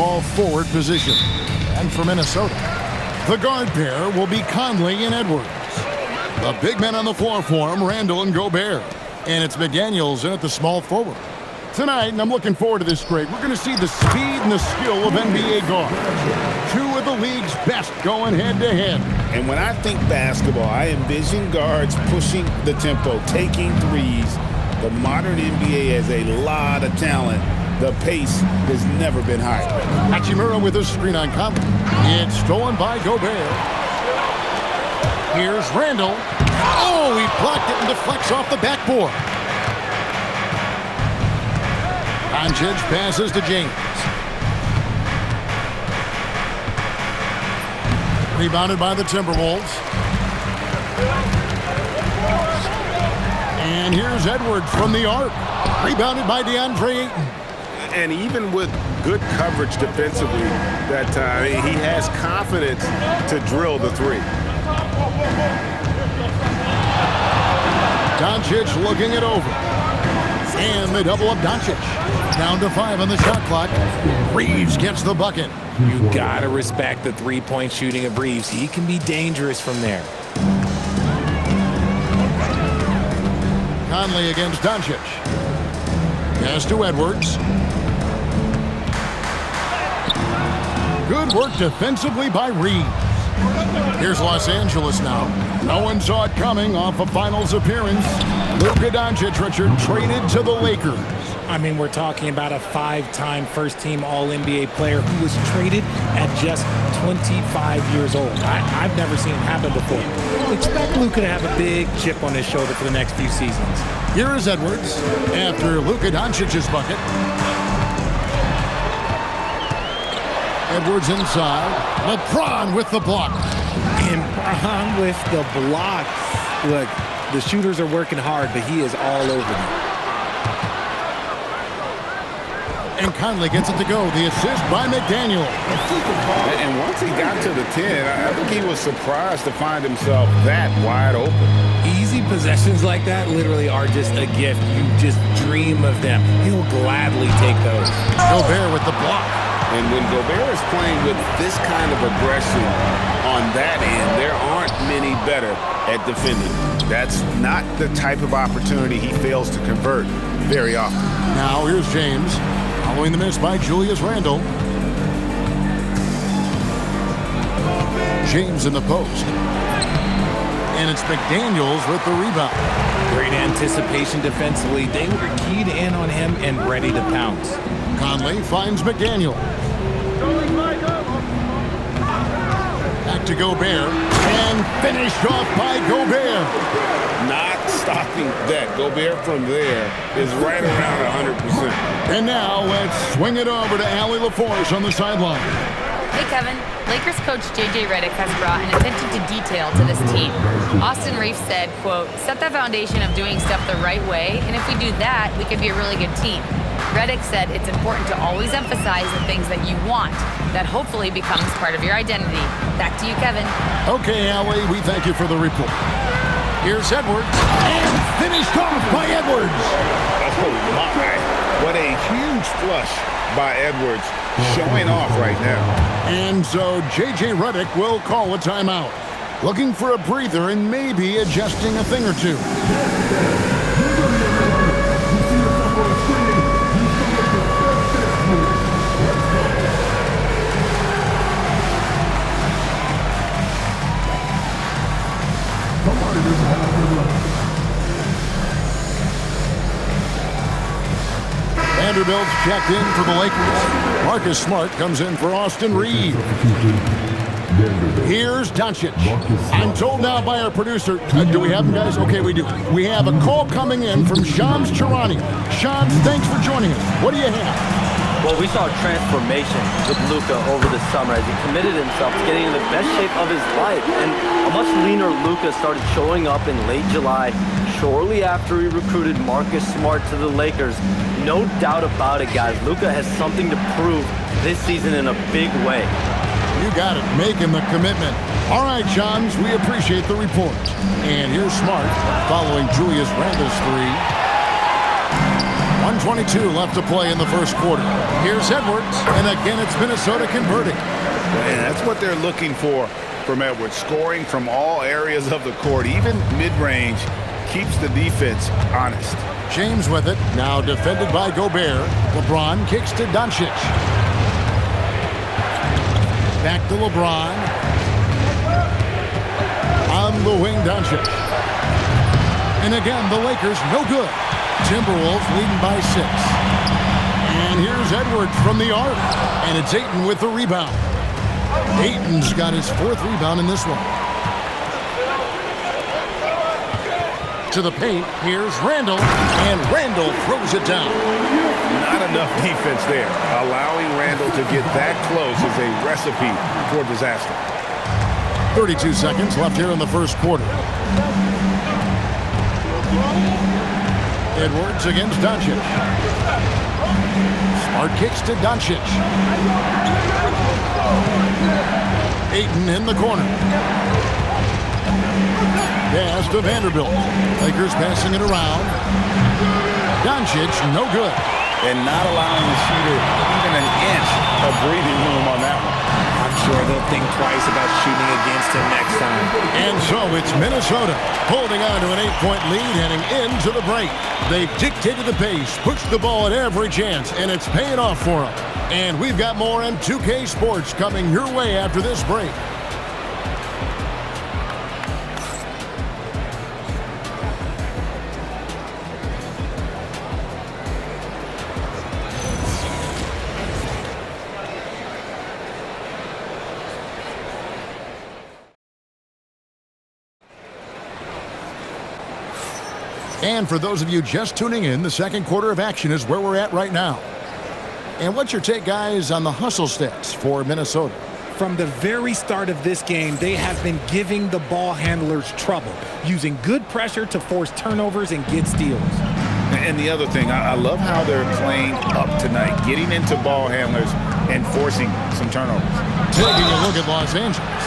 small forward position. And for Minnesota, the guard pair will be Conley and Edwards. The big men on the floor for him, Randall and Gobert. And it's McDaniels in at the small forward. Tonight, and I'm looking forward to this, Greg, we're going to see the speed and the skill of NBA guards. Two of the league's best going head-to-head. And when I think basketball, I envision guards pushing the tempo, taking threes. The modern NBA has a lot of talent. The pace has never been higher. Hachimura with a screen on Conley. It's stolen by Gobert. Here's Randall. Oh, he blocked it and deflects off the backboard. Doncic passes to James. Rebounded by the Timberwolves. And here's Edwards from the arc. Rebounded by DeAndre Ayton. And even with good coverage defensively that time, he has confidence to drill the three. Doncic looking it over. And they double up Doncic. Down to 5 on the shot clock. Reeves gets the bucket. You gotta respect the three-point shooting of Reeves. He can be dangerous from there. Conley against Doncic. Pass to Edwards. Good work defensively by Reeves. Here's Los Angeles now. No one saw it coming off a finals appearance. Luka Doncic, Richard, traded to the Lakers. I mean, we're talking about a 5-time first-team All-NBA player who was traded at just 25 years old. I've never seen it happen before. Expect Luka to have a big chip on his shoulder for the next few seasons. Here is Edwards after Luka Doncic's bucket. Edwards inside. LeBron with the block. And Bron with the block. Look, the shooters are working hard, but he is all over them. And Conley gets it to go. The assist by McDaniel. And once he got to the 10, I think he was surprised to find himself that wide open. Easy possessions like that literally are just a gift. You just dream of them. He'll gladly take those. Gobert with the block. And when Gobert is playing with this kind of aggression on that end, there aren't many better at defending. That's not the type of opportunity he fails to convert very often. Now here's James. Following the miss by Julius Randle. James in the post. And it's McDaniels with the rebound. Great anticipation defensively. They were keyed in on him and ready to pounce. Conley finds McDaniel. Back to Gobert. And finished off by Gobert. Not stopping that. Gobert from there is right around 100%. And now let's swing it over to Allie LaForce on the sideline. Hey, Kevin. Lakers coach J.J. Redick has brought an attention to detail to this team. Austin Reeves said, quote, set that foundation of doing stuff the right way, and if we do that, we could be a really good team. Redick said it's important to always emphasize the things that you want. That hopefully becomes part of your identity. Back to you, Kevin. Okay, Allie, we thank you for the report. Here's Edwards, and finished off by Edwards. Oh, my. What a huge flush by Edwards, showing off right now. And so J.J. Redick will call a timeout. Looking for a breather and maybe adjusting a thing or two. Vanderbilt's checked in for the Lakers. Marcus Smart comes in for Austin Reeves. Here's Doncic. I'm told now by our producer, do we have him, guys? Okay, we do. We have a call coming in from Shams Charania. Shams, thanks for joining us. What do you have? Well, we saw a transformation with Luka over the summer as he committed himself to getting in the best shape of his life. And a much leaner Luka started showing up in late July, shortly after he recruited Marcus Smart to the Lakers. No doubt about it, guys. Luka has something to prove this season in a big way. You got it, making the commitment. All right, Shams, we appreciate the report. And here's Smart following Julius Randle's three. One 1:22 left to play in the first quarter. Here's Edwards, and again it's Minnesota converting. And that's what they're looking for from Edwards, scoring from all areas of the court, even mid-range, keeps the defense honest. James with it, now defended by Gobert. LeBron kicks to Doncic. Back to LeBron. On the wing, Doncic. And again, the Lakers, no good. Timberwolves leading by 6. And here's Edwards from the arc. And it's Ayton with the rebound. Ayton's got his 4th rebound in this one. To the paint, here's Randall. And Randall throws it down. Not enough defense there. Allowing Randall to get that close is a recipe for disaster. 32 seconds left here in the first quarter. Edwards against Doncic. Smart kicks to Doncic. Ayton in the corner. Pass to Vanderbilt. Lakers passing it around. Doncic, no good. And not allowing the shooter even an inch of breathing room on that one. I'm sure they'll think twice about shooting against him next time. And so it's Minnesota holding on to an 8-point lead heading into the break. They've dictated the pace, pushed the ball at every chance, and it's paying off for them. And we've got more M2K Sports coming your way after this break. And for those of you just tuning in, the second quarter of action is where we're at right now. And what's your take, guys, on the hustle stats for Minnesota? From the very start of this game, they have been giving the ball handlers trouble, using good pressure to force turnovers and get steals. And the other thing, I love how they're playing up tonight, getting into ball handlers and forcing some turnovers. Taking a look at Los Angeles,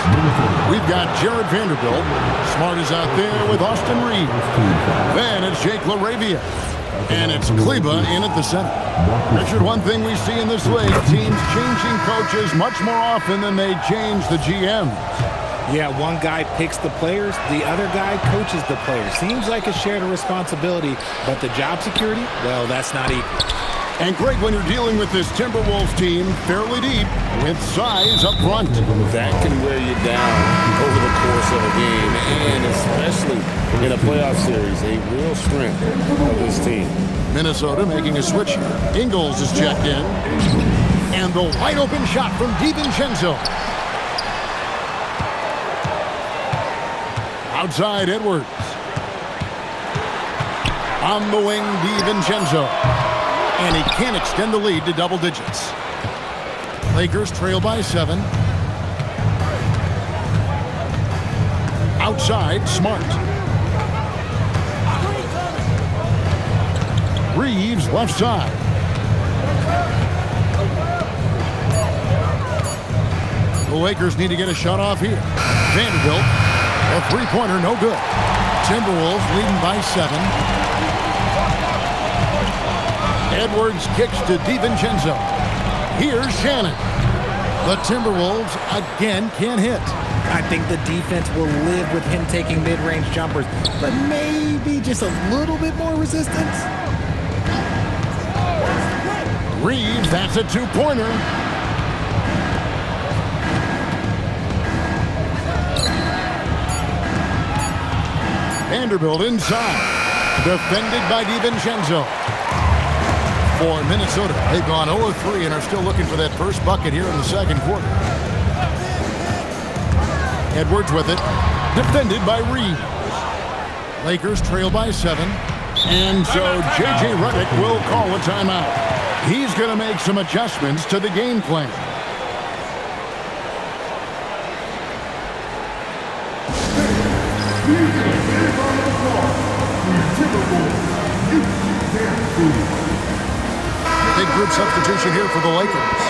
we've got Jared Vanderbilt. Smart is out there with Austin Reeves. Then it's Jake LaRavia. And it's Kleba in at the center. Richard, one thing we see in this league, teams changing coaches much more often than they change the GM. Yeah, one guy picks the players, the other guy coaches the players. Seems like a shared responsibility, but the job security, well, that's not equal. And great when you're dealing with this Timberwolves team fairly deep with size up front. That can wear you down over the course of a game, and especially in a playoff series, a real strength of this team. Minnesota making a switch here. Ingles is checked in. And the wide open shot from DiVincenzo. Outside Edwards. On the wing, DiVincenzo. And he can't extend the lead to double digits. Lakers trail by 7. Outside, Smart. Reeves left side. The Lakers need to get a shot off here. Vanderbilt, a three-pointer, no good. Timberwolves leading by 7. Edwards kicks to DiVincenzo. Here's Shannon. The Timberwolves again can't hit. I think the defense will live with him taking mid-range jumpers, but maybe just a little bit more resistance. Reeves, that's a two-pointer. Vanderbilt inside. Defended by DiVincenzo. For Minnesota, they've gone 0-3 and are still looking for that first bucket here in the second quarter. Edwards with it. Defended by Reeves. Lakers trail by 7. And so J.J. Redick will call a timeout. He's going to make some adjustments to the game plan. Big group substitution here for the Lakers.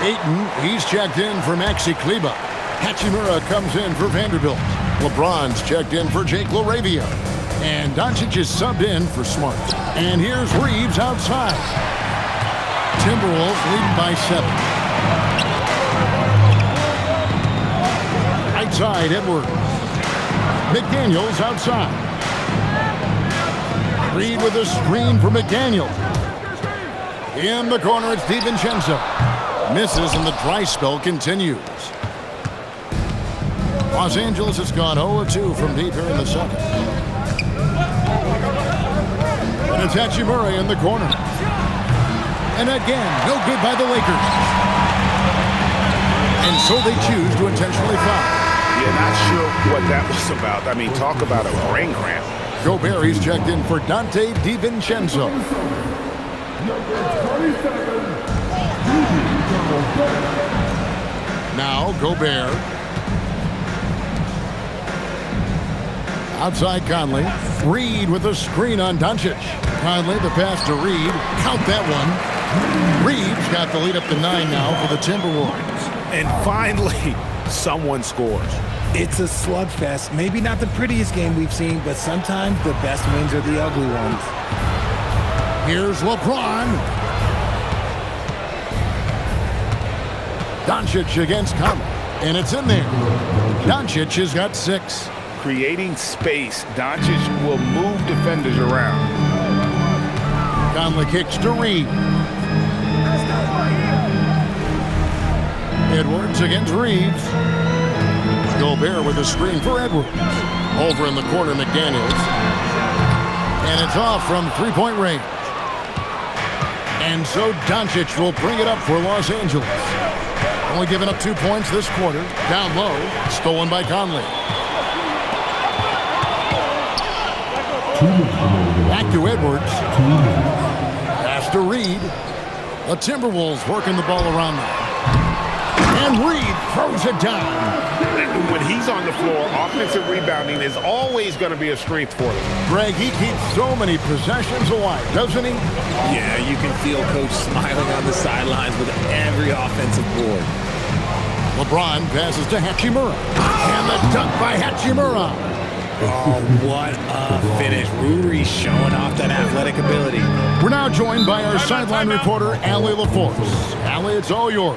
Ayton, he's checked in for Maxi Kleba. Hachimura comes in for Vanderbilt. LeBron's checked in for Jake LaRavia. And Doncic is subbed in for Smart. And here's Reeves outside. Timberwolves leading by 7. Outside, Edwards. McDaniels outside. Reed with a screen for McDaniels. In the corner, it's DiVincenzo. Misses, and the dry spell continues. Los Angeles has gone 0-2 from deep here in the second. And it's Hachimura in the corner. And again, no good by the Lakers. And so they choose to intentionally foul. Yeah, not sure what that was about. I mean, talk about a brain cramp. Gobert, he's checked in for Dante DiVincenzo. Now Gobert. Outside Conley. Reed with a screen on Doncic. Conley, the pass to Reed. Count that one. Reed's got the lead up to 9 now for the Timberwolves. And finally, someone scores. It's a slugfest. Maybe not the prettiest game we've seen, but sometimes the best wins are the ugly ones. Here's LeBron. Doncic against Conley. And it's in there. Doncic has got 6. Creating space, Doncic will move defenders around. Conley kicks to Reed. Edwards against Reeves. Gobert with a screen for Edwards. Over in the corner, McDaniels. And it's off from three-point range. And so Doncic will bring it up for Los Angeles. Only giving up 2 points this quarter. Down low, stolen by Conley. Back to Edwards. Pass to Reed. The Timberwolves working the ball around them. And Reed throws it down. When he's on the floor, offensive rebounding is always going to be a strength for him. Greg, he keeps so many possessions alive, doesn't he? Yeah, you can feel Coach smiling on the sidelines with every offensive board. LeBron passes to Hachimura. And the dunk by Hachimura. Oh, what a finish. Rudy showing off that athletic ability. We're now joined by our sideline reporter, Allie LaForce. Allie, it's all yours.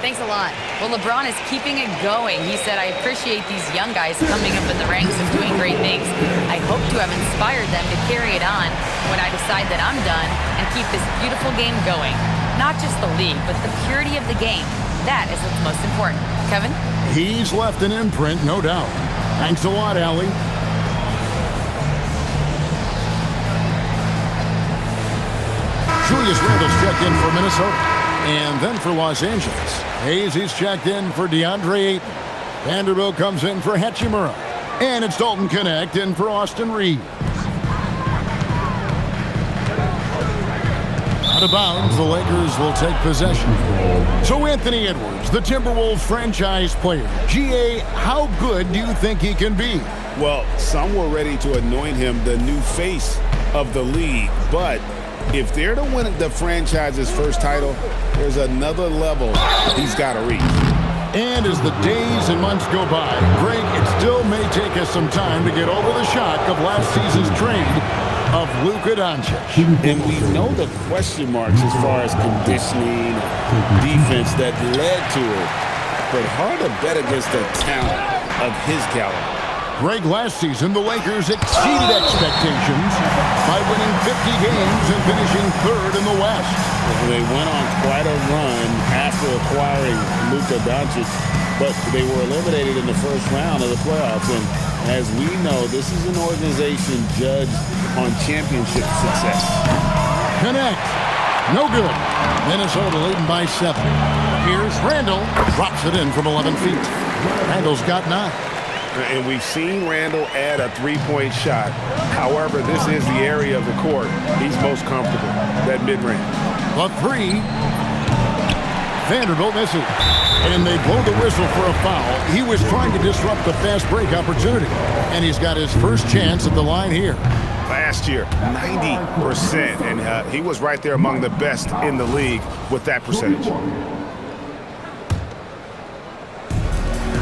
Thanks a lot. Well, LeBron is keeping it going. He said, I appreciate these young guys coming up in the ranks and doing great things. I hope to have inspired them to carry it on when I decide that I'm done and keep this beautiful game going. Not just the league, but the purity of the game. That is what's most important. Kevin? He's left an imprint, no doubt. Thanks a lot, Allie. Julius Randle's checked in for Minnesota. And then for Los Angeles, Hayes, he's checked in for DeAndre Ayton. Vanderbilt comes in for Hachimura. And it's Dalton Connect in for Austin Reeves. Out of bounds, the Lakers will take possession. So Anthony Edwards, the Timberwolves franchise player. GA, how good do you think he can be? Well, some were ready to anoint him the new face of the league, but if they're to win the franchise's first title, there's another level he's got to reach. And as the days and months go by, Greg, it still may take us some time to get over the shock of last season's trade of Luka Doncic. And we know the question marks as far as conditioning, defense that led to it, but hard to bet against the talent of his caliber. Greg, last season, the Lakers exceeded expectations by winning 50 games and finishing 3rd in the West. They went on quite a run after acquiring Luka Doncic, but they were eliminated in the first round of the playoffs. And as we know, this is an organization judged on championship success. Connect. No good. Minnesota leading by 7. Here's Randle. Drops it in from 11 feet. Randle's got 9. And we've seen Randle add a three-point shot. However, this is the area of the court he's most comfortable, that mid-range. A 3. Vanderbilt misses. And they blow the whistle for a foul. He was trying to disrupt the fast break opportunity. And he's got his first chance at the line here. Last year, 90%. And he was right there among the best in the league with that percentage.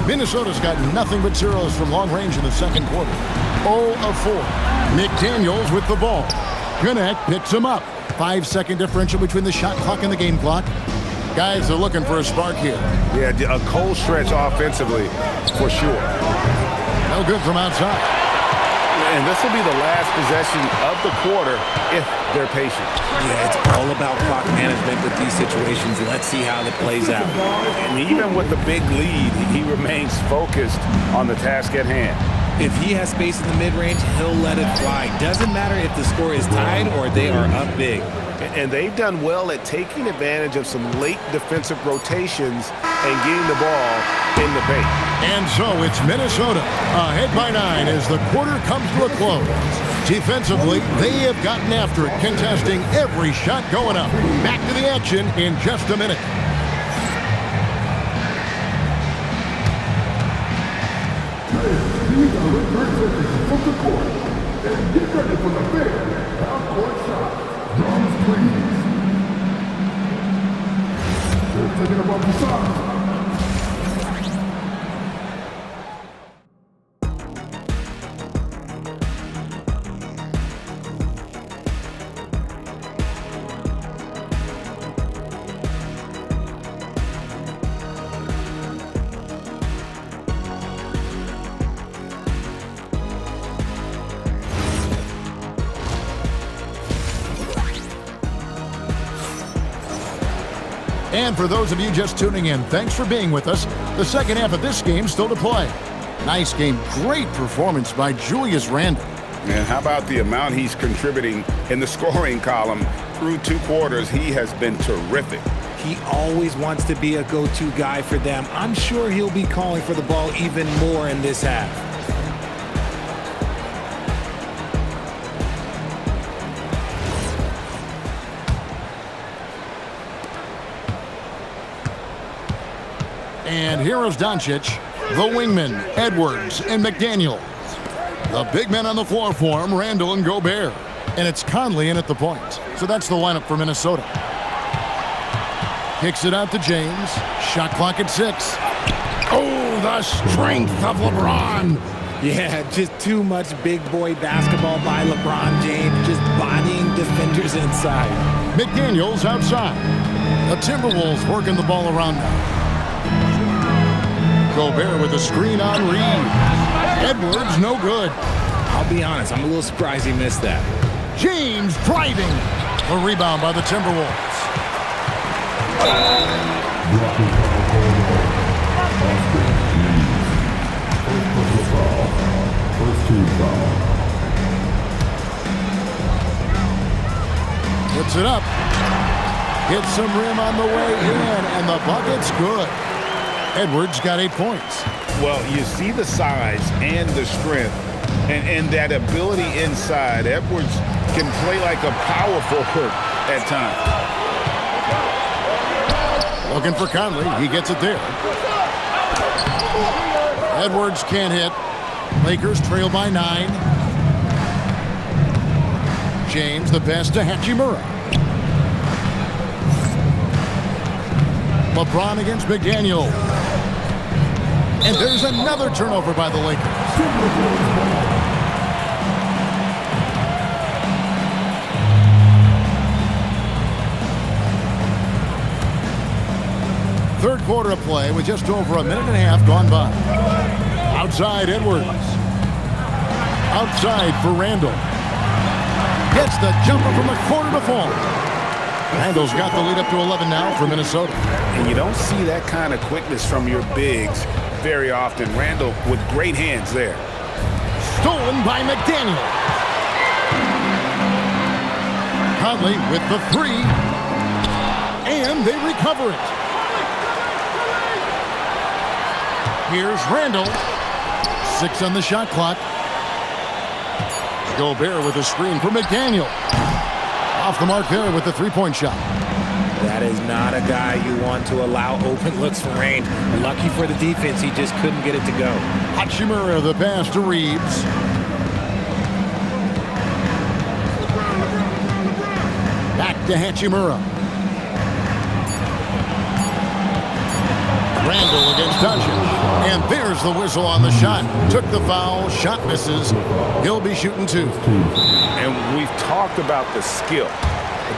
Minnesota's got nothing but zeros from long range in the second quarter. 0 of 4. McDaniels with the ball. Kinnick picks him up. 5-second differential between the shot clock and the game clock. Guys are looking for a spark here. Yeah, a cold stretch offensively, for sure. No good from outside. And this will be the last possession of the quarter if they're patient. Yeah, it's all about clock management with these situations. Let's see how it plays out. And even with the big lead, he remains focused on the task at hand. If he has space in the mid-range, he'll let it fly. Doesn't matter if the score is tied or they are up big. And they've done well at taking advantage of some late defensive rotations and getting the ball in the paint. And so it's Minnesota ahead by 9 as the quarter comes to a close. Defensively, they have gotten after it, contesting every shot going up. Back to the action in just a minute. These are return seconds from the court. And get ready for the big half-court shot. Drums, please. They're taking it off the side. And for those of you just tuning in, thanks for being with us. The second half of this game still to play. Nice game. Great performance by Julius Randle. And how about the amount he's contributing in the scoring column? Through 2 quarters, he has been terrific. He always wants to be a go-to guy for them. I'm sure he'll be calling for the ball even more in this half. And here's Doncic, the wingman, Edwards, and McDaniels. The big men on the floor for him, Randle and Gobert. And it's Conley in at the point. So that's the lineup for Minnesota. Kicks it out to James. Shot clock at 6. Oh, the strength of LeBron. Yeah, just too much big boy basketball by LeBron James, just bodying defenders inside. McDaniels outside. The Timberwolves working the ball around now. Gobert with a screen on Reed. Edwards, no good. I'll be honest, I'm a little surprised he missed that. James driving. A rebound by the Timberwolves. Puts it up. Gets some rim on the way in, and the bucket's good. Edwards got 8 points. Well, you see the size and the strength and that ability inside. Edwards can play like a power forward at times. Looking for Conley. He gets it there. Edwards can't hit. Lakers trail by 9. James, the pass to Hachimura. LeBron against McDaniel. And there's another turnover by the Lakers. Third quarter of play with just over a minute and a half gone by. Outside Edwards. Outside for Randle. Gets the jumper from the corner to fall. Randle's got the lead up to 11 now for Minnesota. And you don't see that kind of quickness from your bigs very often. Randle with great hands there. Stolen by McDaniel. Conley with the 3. And they recover it. Here's Randle. 6 on the shot clock. Gobert with a screen for McDaniel. Off the mark there with the 3-point shot. That is not a guy you want to allow open looks for range. Lucky for the defense, he just couldn't get it to go. Hachimura, the pass to Reeves. Back to Hachimura. Randall against Doncic. And there's the whistle on the shot. Took the foul. Shot misses. He'll be shooting 2. And we've talked about the skill.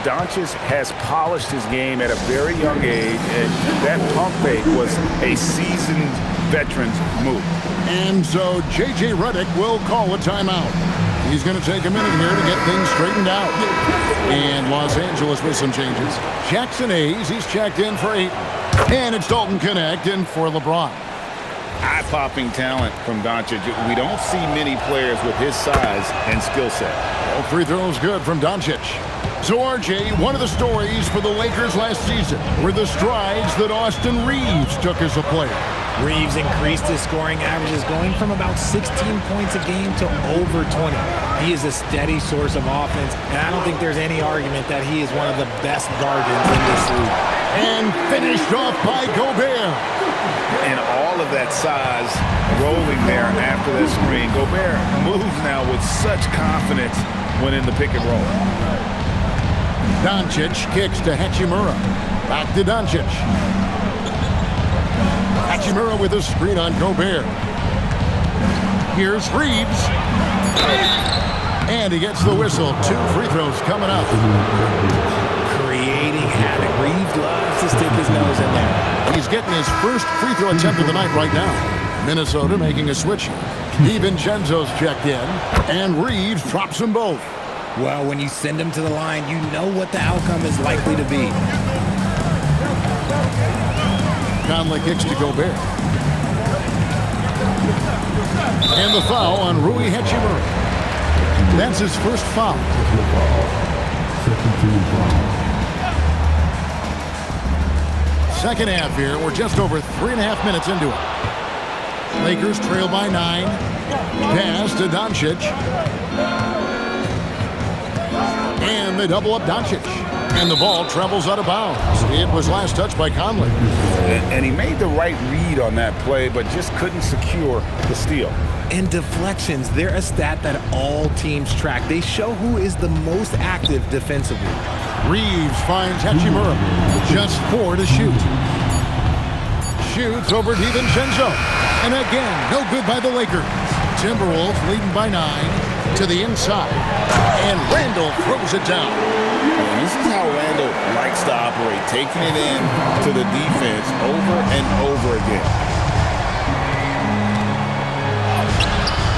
Doncic has polished his game at a very young age, and that pump fake was a seasoned veteran's move. And so J.J. Redick will call a timeout. He's going to take a minute here to get things straightened out. And Los Angeles with some changes. Jackson Hayes, he's checked in for 8. And it's Dalton Connect in for LeBron. Eye-popping talent from Doncic. We don't see many players with his size and skill set. Well, free throws good from Doncic. So, RJ, one of the stories for the Lakers last season were the strides that Austin Reeves took as a player. Reeves increased his scoring averages, going from about 16 points a game to over 20. He is a steady source of offense, and I don't think there's any argument that he is one of the best guardians in this league. And finished off by Gobert. And all of that size rolling there after that screen. Gobert moves now with such confidence when in the pick and roll. Doncic kicks to Hachimura. Back to Doncic. Hachimura with a screen on Gobert. Here's Reeves. And he gets the whistle. 2 free throws coming up. Creating havoc. Reeves loves to stick his nose in there. He's getting his first free throw attempt of the night right now. Minnesota making a switch. DiVincenzo's checked in. And Reeves drops them both. Well, when you send him to the line, you know what the outcome is likely to be. Conley kicks to Gobert. And the foul on Rui Hachimura. That's his first foul. Second half here. We're just over 3.5 minutes into it. Lakers trail by 9. Pass to Doncic. And they double up Doncic. And the ball travels out of bounds. It was last touched by Conley. And he made the right read on that play, but just couldn't secure the steal. And deflections, they're a stat that all teams track. They show who is the most active defensively. Reeves finds Hachimura. Just 4 to shoot. Shoots over DiVincenzo. And again, no good by the Lakers. Timberwolves leading by 9 to the inside. And Randall throws it down. And this is how Randall likes to operate, taking it in to the defense over and over again.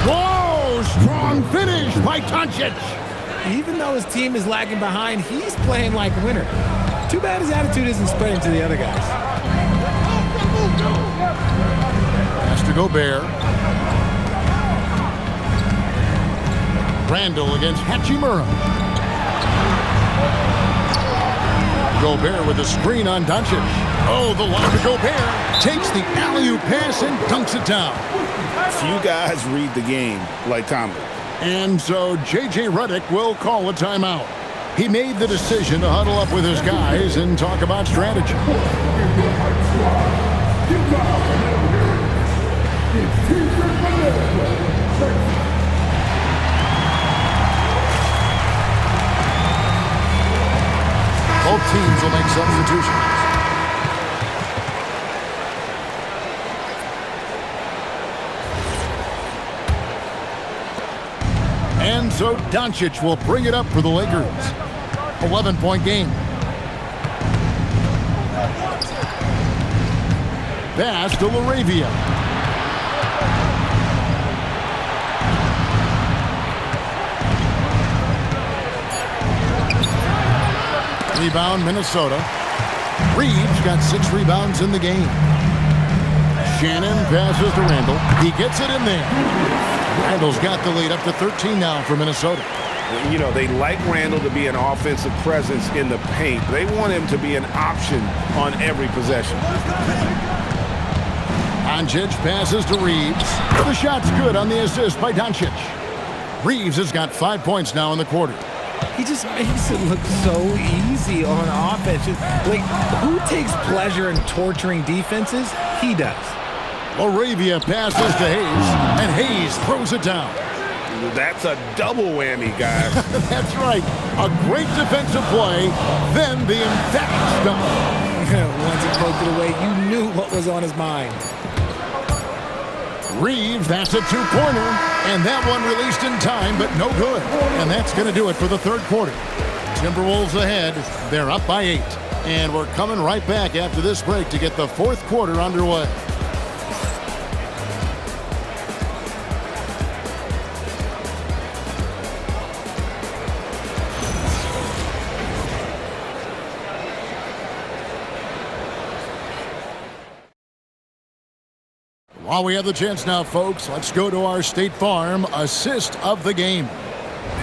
Whoa! Strong finish by Doncic. Even though his team is lagging behind, he's playing like a winner. Too bad his attitude isn't spreading to the other guys. Pass to Gobert. Randall against Hachimura. Gobert with a screen on Doncic. Oh, the lob to Gobert. Takes the alley-oop pass and dunks it down. Few guys read the game like Tomlin. And so J.J. Redick will call a timeout. He made the decision to huddle up with his guys and talk about strategy. Both teams will make substitutions. And so Doncic will bring it up for the Lakers. 11-point game. Pass to LaRavia. Rebound, Minnesota. Reeves got 6 rebounds in the game. Shannon passes to Randall. He gets it in there. Randall's got the lead up to 13 now for Minnesota. You know, they like Randall to be an offensive presence in the paint. They want him to be an option on every possession. Doncic passes to Reeves. The shot's good on the assist by Doncic. Reeves has got 5 points now in the quarter. He just makes it look so easy on offense. Like, who takes pleasure in torturing defenses? He does. LaRavia passes to Hayes, and Hayes throws it down. That's a double whammy, guys. That's right. A great defensive play, then the emphatic stop. Once he poked it away, you knew what was on his mind. Reeves, that's a two-pointer. And that one released in time, but no good. And that's going to do it for the third quarter. Timberwolves ahead. They're up by 8. And we're coming right back after this break to get the fourth quarter underway. While we have the chance now, folks, let's go to our State Farm assist of the game.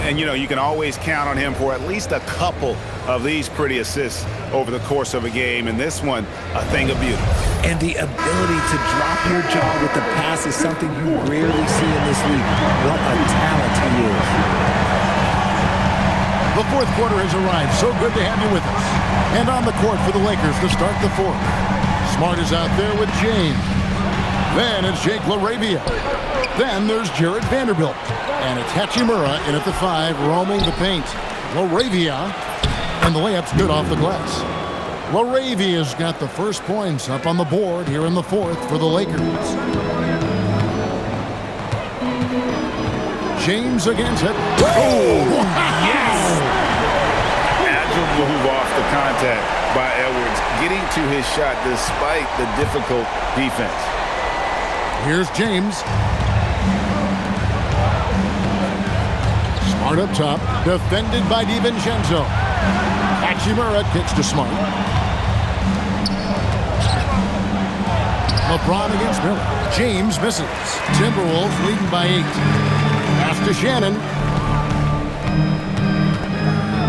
And, you can always count on him for at least a couple of these pretty assists over the course of a game. And this one, a thing of beauty. And the ability to drop your jaw with the pass is something you rarely see in this league. What a talent he is. The fourth quarter has arrived. So good to have you with us. And on the court for the Lakers to start the fourth. Smart is out there with James. Then it's Jake LaRavia. Then there's Jared Vanderbilt. And it's Hachimura in at the 5, roaming the paint. LaRavia, and the layup's good off the glass. LaRavia's got the first points up on the board here in the fourth for the Lakers. James against it. Oh, yes! Agile move off the contact by Edwards, getting to his shot despite the difficult defense. Here's James. Smart up top, defended by DiVincenzo. Hachimura kicks to Smart. LeBron against Miller. James misses. Timberwolves leading by 8. Pass to Shannon.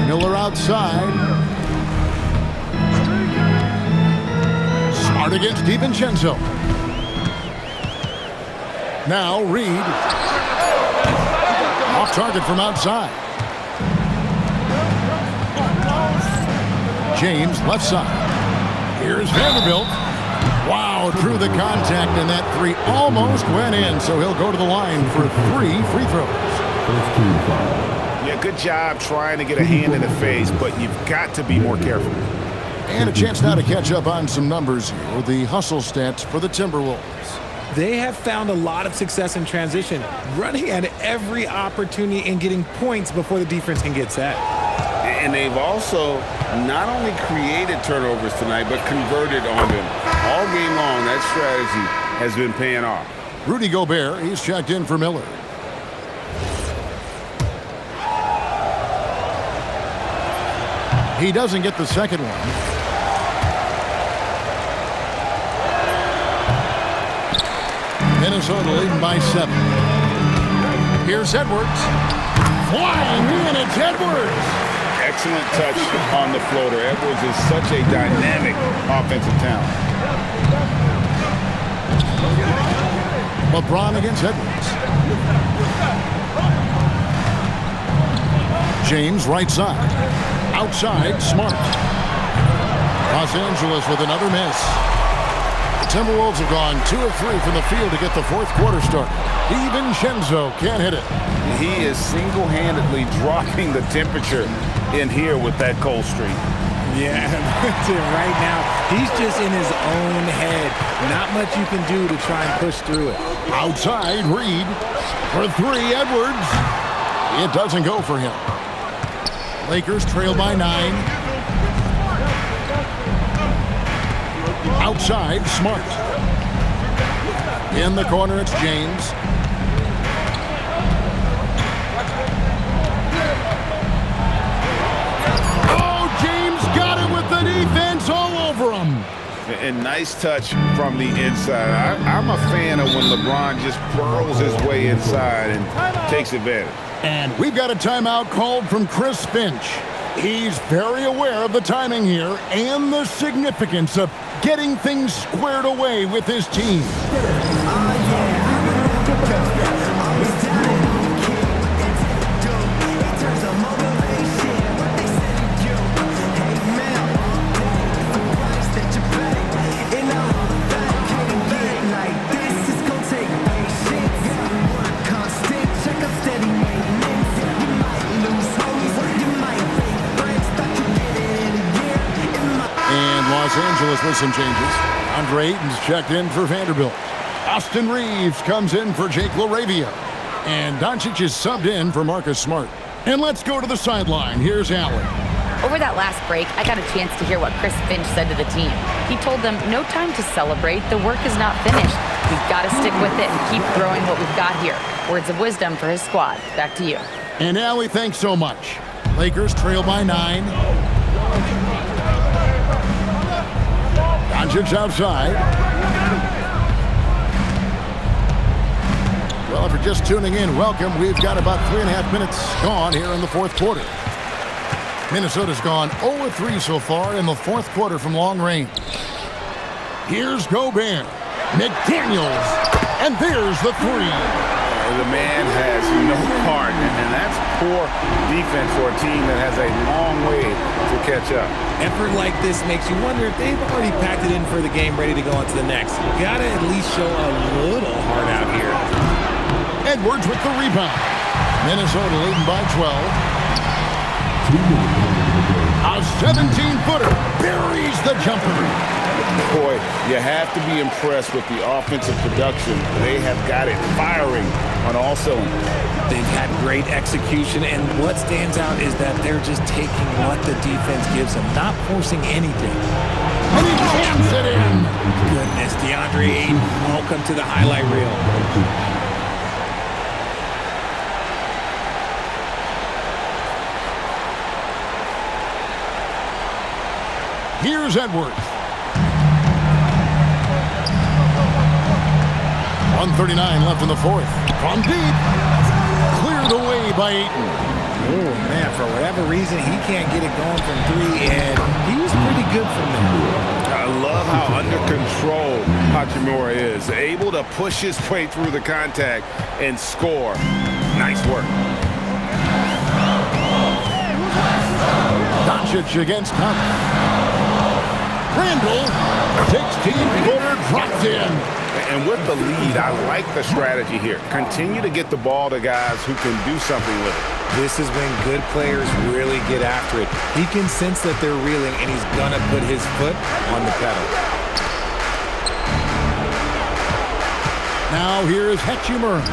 Miller outside. Smart against DiVincenzo. Now Reed. Off target from outside. James left side. Here's Vanderbilt. Wow, through the contact, and that 3 almost went in, so he'll go to the line for 3 free throws. Yeah, good job trying to get a hand in the face, but you've got to be more careful. And a chance now to catch up on some numbers here. The hustle stats for the Timberwolves. They have found a lot of success in transition, running at every opportunity and getting points before the defense can get set. And they've also not only created turnovers tonight, but converted on them. All game long, that strategy has been paying off. Rudy Gobert, he's checked in for Miller. He doesn't get the second one. Minnesota leading by 7. Here's Edwards. Flying in, it's Edwards. Excellent touch on the floater. Edwards is such a dynamic offensive talent. LeBron against Edwards. James right side. Outside, Smart. Los Angeles with another miss. The Timberwolves have gone 2 of 3 from the field to get the fourth quarter started. DiVincenzo can't hit it. He is single-handedly dropping the temperature in here with that cold streak. Yeah, that's it right now. He's just in his own head. Not much you can do to try and push through it. Outside, Reed. For 3, Edwards. It doesn't go for him. Lakers trail by 9. Outside, Smart. In the corner, it's James. Oh, James got it with the defense all over him. And nice touch from the inside. I'm a fan of when LeBron just burrows his way inside and takes advantage. And we've got a timeout called from Chris Finch. He's very aware of the timing here and the significance of getting things squared away with his team. Los Angeles with some changes. Andre Ayton's checked in for Vanderbilt. Austin Reeves comes in for Jake LaRavia. And Doncic is subbed in for Marcus Smart. And let's go to the sideline. Here's Allen. Over that last break, I got a chance to hear what Chris Finch said to the team. He told them, no time to celebrate. The work is not finished. We've got to stick with it and keep growing what we've got here. Words of wisdom for his squad. Back to you. And Allie, thanks so much. Lakers trail by 9. Doncic outside. Well, if you're just tuning in, welcome. We've got about 3.5 minutes gone here in the fourth quarter. Minnesota's gone 0-3 so far in the fourth quarter from long range. Here's Gobert. McDaniels. And there's the three. The man has no heart, and that's poor defense for a team that has a long way to catch up. Effort like this makes you wonder if they've already packed it in for the game ready to go on to the next. You gotta at least show a little heart out here. Edwards with the rebound. Minnesota leading by 12. A 17-footer buries the jumper. Boy, you have to be impressed with the offensive production. They have got it firing on all cylinders. They've had great execution, and what stands out is that they're just taking what the defense gives them, not forcing anything. And he jams it in. Goodness, DeAndre Ayton, welcome to the highlight reel. Here's Edwards. 1:39 left in the fourth. From deep. Cleared away by Ayton. Oh, man, for whatever reason, he can't get it going from 3, and he was pretty good from there. I love how under control Hachimura is. Able to push his way through the contact and score. Nice work. Doncic against Conley. Randall, 16-footer dropped in. And with the lead, I like the strategy here. Continue to get the ball to guys who can do something with it. This is when good players really get after it. He can sense that they're reeling, and he's going to put his foot on the pedal. Now here is Hachimura.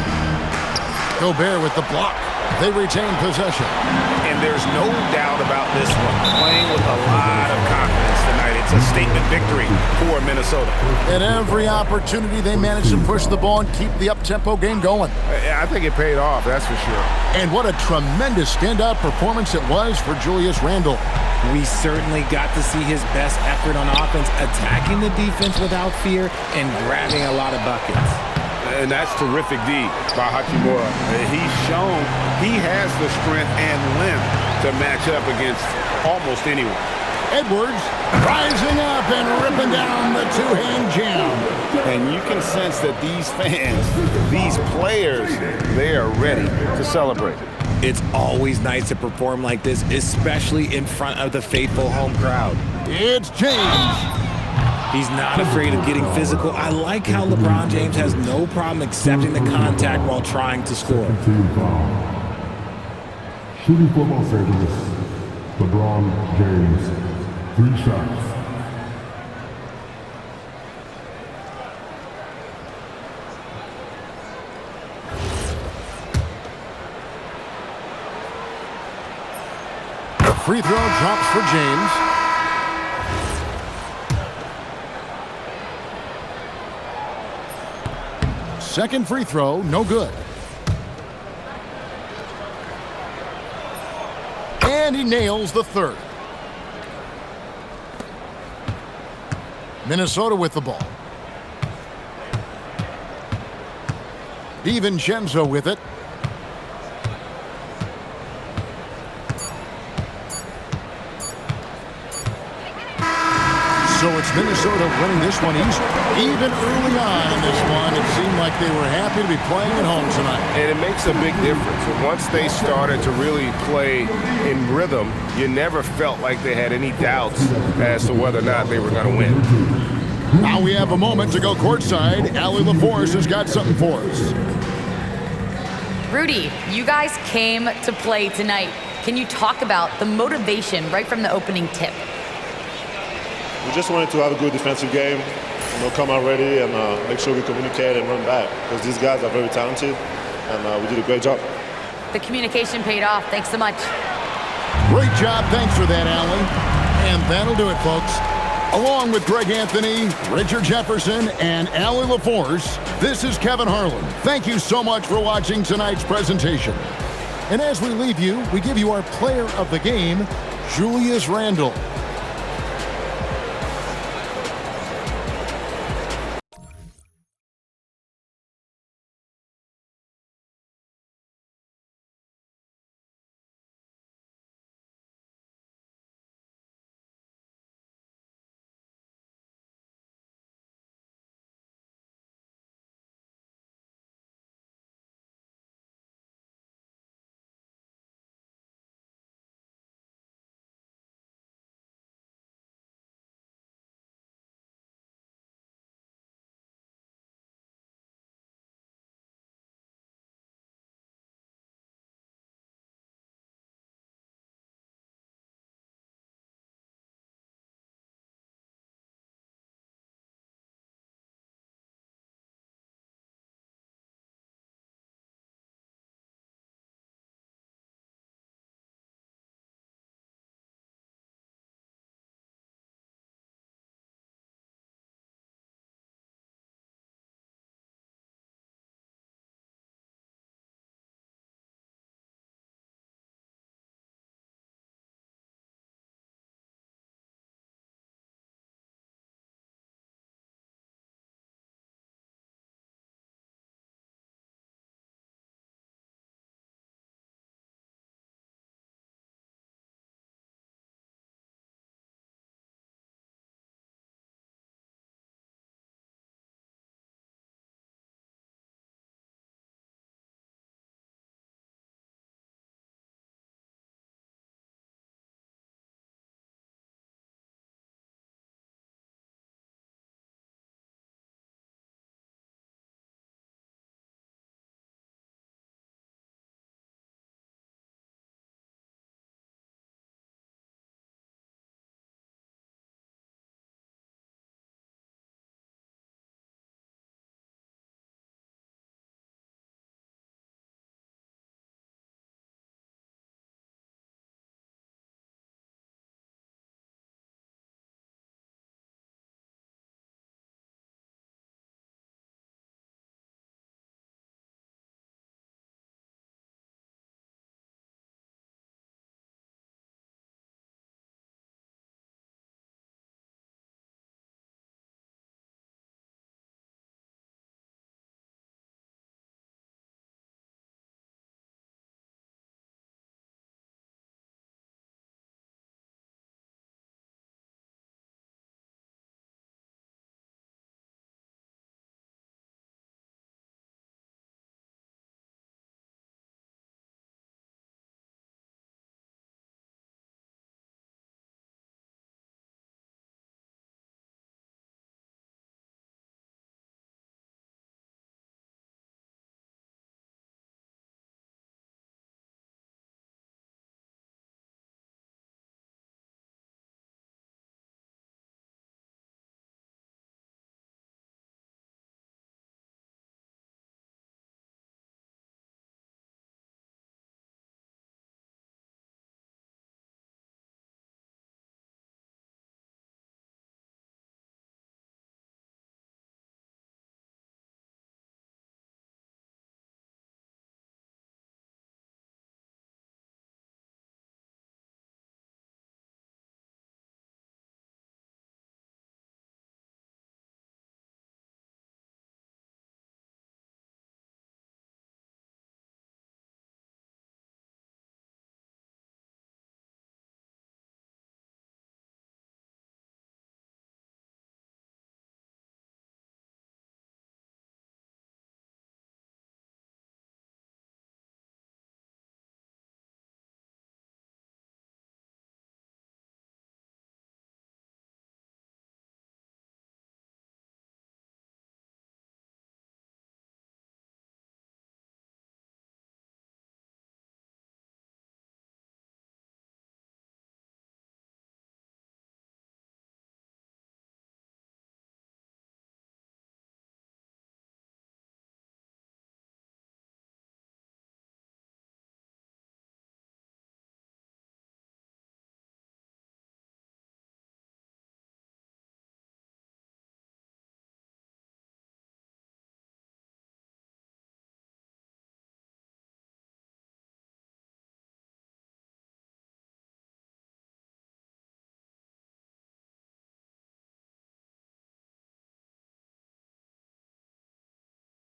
Gobert with the block. They retain possession. And there's no doubt about this one. Playing with a lot of confidence tonight. It's a statement victory for Minnesota. At every opportunity, they managed to push the ball and keep the up-tempo game going. I think it paid off, that's for sure. And what a tremendous standout performance it was for Julius Randle. We certainly got to see his best effort on offense, attacking the defense without fear and grabbing a lot of buckets. And that's terrific D by Hachimura. He's shown he has the strength and length to match up against almost anyone. Edwards rising up and ripping down the two-hand jam. And you can sense that these fans, these players, they are ready to celebrate. It's always nice to perform like this, especially in front of the faithful home crowd. It's James. He's not afraid of getting physical. I like how LeBron James has no problem accepting the contact while trying to score. Shooting for Los Angeles, LeBron James. 3 shots. The free throw drops for James. Second free throw, no good. And he nails the third. Minnesota with the ball. DiVincenzo with it. So it's Minnesota winning this one easily. Even early on in this one, it seemed like they were happy to be playing at home tonight. And it makes a big difference. Once they started to really play in rhythm, you never felt like they had any doubts as to whether or not they were going to win. Now we have a moment to go courtside. Allie LaForce has got something for us. Rudy, you guys came to play tonight. Can you talk about the motivation right from the opening tip? We just wanted to have a good defensive game, come out ready and make sure we communicate and run back because these guys are very talented, and we did a great job. The communication paid off. Thanks so much. Great job. Thanks for that, Allen. And that'll do it, folks. Along with Greg Anthony, Richard Jefferson, and Allie LaForce, this is Kevin Harlan. Thank you so much for watching tonight's presentation. And as we leave you, we give you our player of the game, Julius Randle.